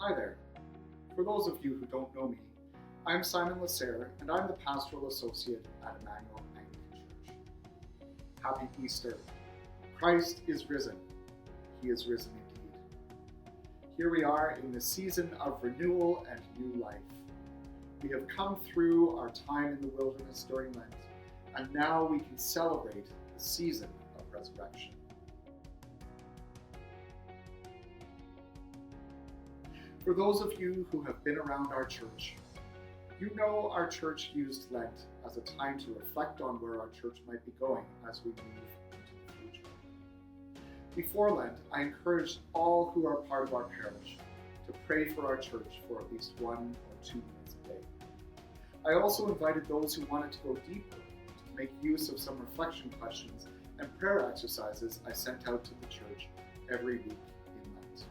Hi there. For those of you who don't know me, I'm Simon Lasserre and I'm the Pastoral Associate at Emmanuel Anglican Church. Happy Easter. Christ is risen. He is risen indeed. Here we are in the season of renewal and new life. We have come through our time in the wilderness during Lent, and now we can celebrate the season of resurrection. For those of you who have been around our church, you know our church used Lent as a time to reflect on where our church might be going as we move into the future. Before Lent, I encouraged all who are part of our parish to pray for our church for at least 1 or 2 minutes a day. I also invited those who wanted to go deeper to make use of some reflection questions and prayer exercises I sent out to the church every week in Lent.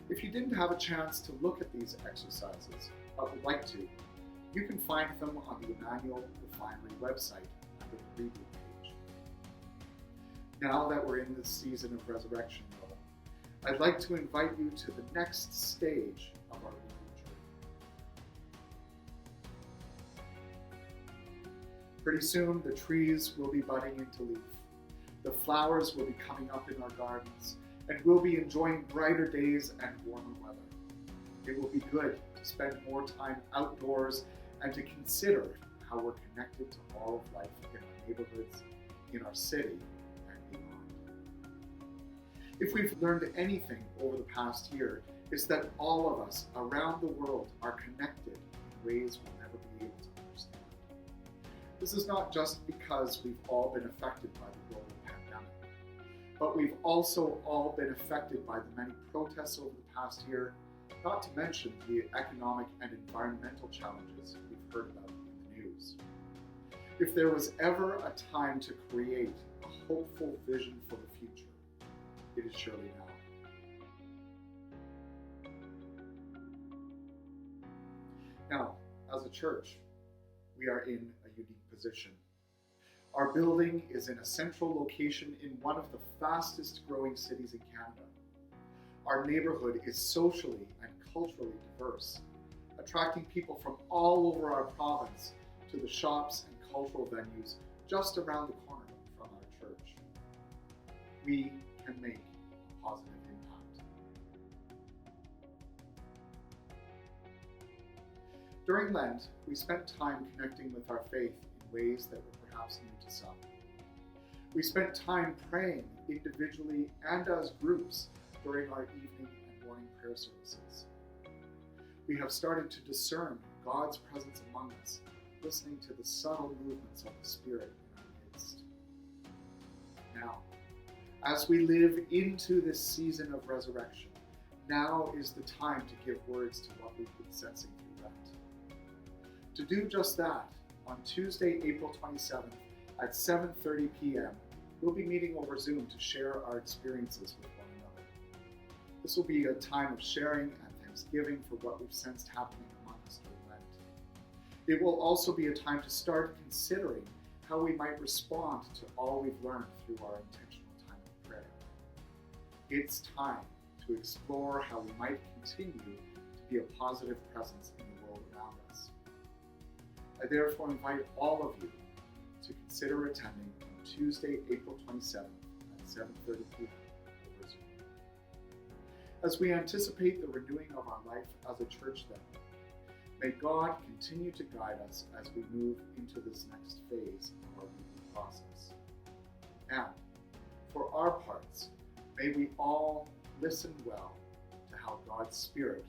If you didn't have a chance to look at these exercises, but would like to, you can find them on the Emmanuel Refinery website under the Reboot page. Now that we're in this season of resurrection, though, I'd like to invite you to the next stage of our Reboot journey. Pretty soon, the trees will be budding into leaf. The flowers will be coming up in our gardens, and we'll be enjoying brighter days and warmer weather. It will be good to spend more time outdoors and to consider how we're connected to all of life in our neighborhoods, in our city, and beyond. If we've learned anything over the past year, it's that all of us around the world are connected in ways we'll never be able to understand. This is not just because we've all been affected by the global pandemic, but we've also all been affected by the many protests over the past year, not to mention the economic and environmental challenges we've heard about in the news. If there was ever a time to create a hopeful vision for the future, it is surely now. Now, as a church, we are in a unique position. Our building is in a central location in one of the fastest growing cities in Canada. Our neighborhood is socially and culturally diverse, attracting people from all over our province to the shops and cultural venues just around the corner from our church. We can make a positive impact. During Lent, we spent time connecting with our faith in ways that were perhaps new to some. We spent time praying individually and as groups during our evening and morning prayer services. We have started to discern God's presence among us, listening to the subtle movements of the Spirit in our midst. Now, as we live into this season of resurrection, now is the time to give words to what we've been sensing through Lent. To do just that, on Tuesday, April 27th at 7:30 p.m., we'll be meeting over Zoom to share our experiences with one another. This will be a time of sharing and thanksgiving for what we've sensed happening among us during Lent. It will also be a time to start considering how we might respond to all we've learned through our intentional time of prayer. It's time to explore how we might continue to be a positive presence in the world around us. I therefore invite all of you to consider attending on Tuesday, April 27th at 7:30 p.m. over Zoom. As we anticipate the renewing of our life as a church then, may God continue to guide us as we move into this next phase of our renewal process. And for our parts, may we all listen well to how God's Spirit